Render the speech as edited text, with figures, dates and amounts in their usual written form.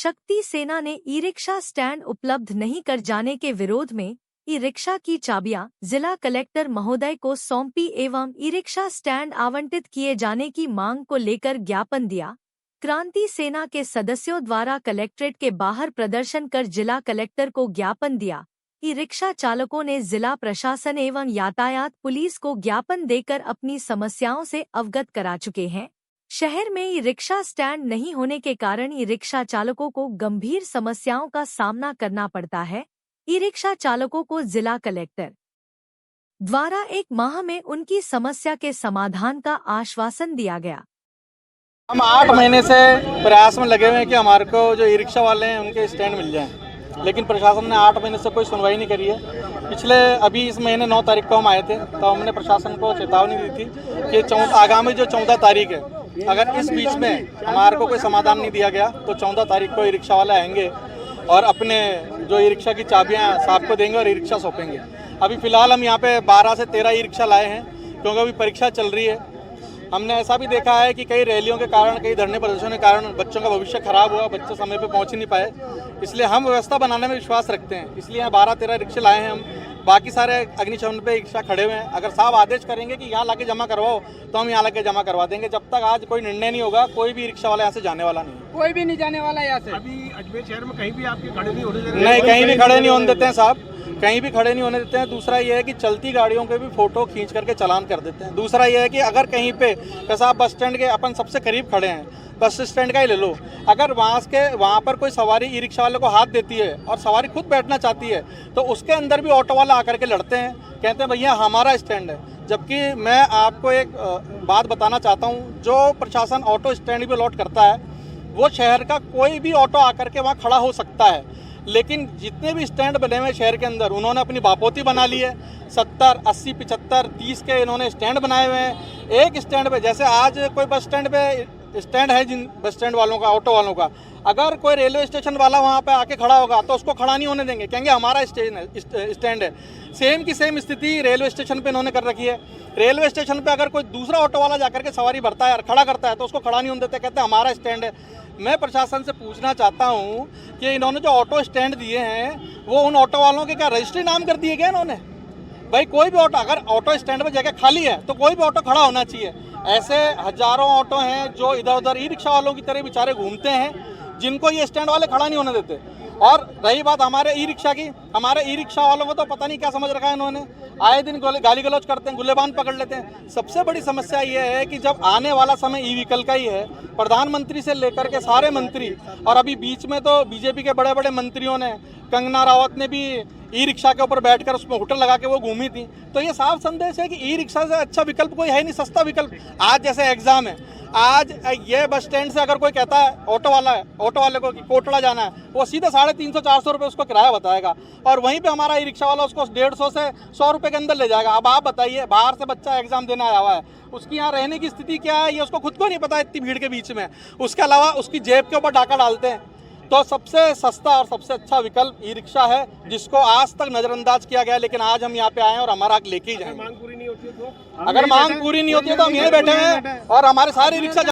शक्ति सेना ने ई रिक्शा स्टैंड उपलब्ध नहीं कर जाने के विरोध में ई रिक्शा की चाबियां जिला कलेक्टर महोदय को सौंपी एवं ई रिक्शा स्टैंड आवंटित किए जाने की मांग को लेकर ज्ञापन दिया। क्रांति सेना के सदस्यों द्वारा कलेक्ट्रेट के बाहर प्रदर्शन कर जिला कलेक्टर को ज्ञापन दिया। ई रिक्शा चालकों ने जिला प्रशासन एवं यातायात पुलिस को ज्ञापन देकर अपनी समस्याओं से अवगत करा चुके हैं। शहर में ई रिक्शा स्टैंड नहीं होने के कारण ई रिक्शा चालकों को गंभीर समस्याओं का सामना करना पड़ता है। ई रिक्शा चालकों को जिला कलेक्टर द्वारा 1 माह में उनकी समस्या के समाधान का आश्वासन दिया गया। हम 8 महीने से प्रयास में लगे हुए हैं कि हमारे को जो ई रिक्शा वाले हैं उनके स्टैंड मिल जाएं, लेकिन प्रशासन ने 8 महीने से कोई सुनवाई नहीं करी है। पिछले अभी इस महीने 9 तारीख को हम आए थे, तो हमने प्रशासन को चेतावनी दी थी कि आगामी जो 14 तारीख है, अगर इस बीच में हमारे को कोई समाधान नहीं दिया गया तो 14 तारीख को ई रिक्शा वाले आएंगे और अपने जो ई रिक्शा की चाबियाँ साहब को देंगे और ई रिक्शा सौंपेंगे। अभी फ़िलहाल हम यहाँ पे 12 से 13 ई रिक्शा लाए हैं, क्योंकि अभी परीक्षा चल रही है। हमने ऐसा भी देखा है कि कई रैलियों के कारण, कई धरने प्रदर्शनों के कारण बच्चों का भविष्य खराब हुआ, बच्चे समय पे पहुंच ही नहीं पाए। इसलिए हम व्यवस्था बनाने में विश्वास रखते हैं, इसलिए यहाँ 12-13 रिक्शे लाए हैं हम। बाकी सारे अग्निशमन पे रिक्शा खड़े हुए हैं। अगर साहब आदेश करेंगे कि यहाँ लाके जमा करवाओ तो हम यहाँ लाके जमा करवा देंगे। जब तक आज कोई निर्णय नहीं होगा, कोई भी रिक्शा वाला यहाँ से जाने वाला नहीं। कोई भी नहीं जाने वाला यहाँ से। अभी अजमेर शहर में कहीं भी आपके खड़े नहीं होने देते? नहीं, कहीं भी खड़े नहीं होने देते हैं साहब, कहीं भी खड़े नहीं होने देते हैं। दूसरा ये है कि चलती गाड़ियों के भी फोटो खींच करके चालान कर देते हैं। दूसरा ये है कि अगर कहीं पे साहब बस स्टैंड के अपन सबसे करीब खड़े हैं, बस स्टैंड का ही ले लो, अगर वहाँ पर कोई सवारी ई रिक्शा वाले को हाथ देती है और सवारी खुद बैठना चाहती है तो उसके अंदर भी ऑटो वाला आकर के लड़ते हैं, कहते हैं भैया हमारा स्टैंड है। जबकि मैं आपको एक बात बताना चाहता हूँ, जो प्रशासन ऑटो स्टैंड भी अलॉट करता है वो शहर का कोई भी ऑटो आकर के वहाँ खड़ा हो सकता है, लेकिन जितने भी स्टैंड बने हुए शहर के अंदर उन्होंने अपनी बापोती बना ली है। 70, 80, 75, 30 के इन्होंने स्टैंड बनाए हुए हैं। एक स्टैंड पे, जैसे आज कोई बस स्टैंड पे स्टैंड है, जिन बस स्टैंड वालों का, ऑटो वालों का, अगर कोई रेलवे स्टेशन वाला वहाँ पे आके खड़ा होगा तो उसको खड़ा नहीं होने देंगे, कहेंगे हमारा स्टैंड है। सेम की सेम स्थिति रेलवे स्टेशन पे इन्होंने कर रखी है। रेलवे स्टेशन पे अगर कोई दूसरा ऑटो वाला जाकर के सवारी भरता है और खड़ा करता है तो उसको खड़ा नहीं होने देते, कहते हैं हमारा स्टैंड है। मैं प्रशासन से पूछना चाहता हूँ कि इन्होंने जो ऑटो स्टैंड दिए हैं वो उन ऑटो वालों के क्या रजिस्ट्री नाम कर दिए गए इन्होंने? भाई कोई भी ऑटो, अगर ऑटो स्टैंड में जगह खाली है तो कोई भी ऑटो खड़ा होना चाहिए। ऐसे हजारों ऑटो हैं जो इधर उधर ई रिक्शा वालों की तरह बेचारे घूमते हैं, जिनको ये स्टैंड वाले खड़ा नहीं होने देते। और रही बात हमारे ई रिक्शा की, हमारे ई रिक्शा वालों को तो पता नहीं क्या समझ रखा है इन्होंने, आए दिन गाली गलौज करते हैं, गुल्लेबान पकड़ लेते हैं। सबसे बड़ी समस्या ये है कि जब आने वाला समय ई व्हीकल का ही है, प्रधानमंत्री से लेकर के सारे मंत्री, और अभी बीच में तो बीजेपी के बड़े बड़े मंत्रियों ने, कंगना रावत ने भी ई रिक्शा के ऊपर बैठकर उसमें होटल लगा के वो घूमी थी। तो ये साफ संदेश है कि ई रिक्शा से अच्छा विकल्प कोई है नहीं, सस्ता विकल्प। आज जैसे एग्जाम है, आज ये बस स्टैंड से अगर कोई कहता है ऑटो वाले को कि कोटड़ा जाना है, वो सीधे 350-400 रुपये उसको किराया बताएगा, और वहीं पे हमारा ई रिक्शा वाला उसको 150 से 100 रुपये के अंदर ले जाएगा। अब आप बताइए, बाहर से बच्चा एग्जाम देने आया हुआ है, उसकी यहाँ रहने की स्थिति क्या है ये उसको खुद को नहीं पता इतनी भीड़ के बीच में। उसके अलावा उसकी जेब के ऊपर डाका डालते हैं। तो सबसे सस्ता और सबसे अच्छा विकल्प ई रिक्शा है, जिसको आज तक नज़रअंदाज किया गया, लेकिन आज हम यहाँ पे आए और हमारा हक लेके ही जाएंगे। मांग पूरी नहीं होती है तो? अगर मांग पूरी नहीं होती है तो हम यहीं बैठे हैं और हमारे सारे रिक्शा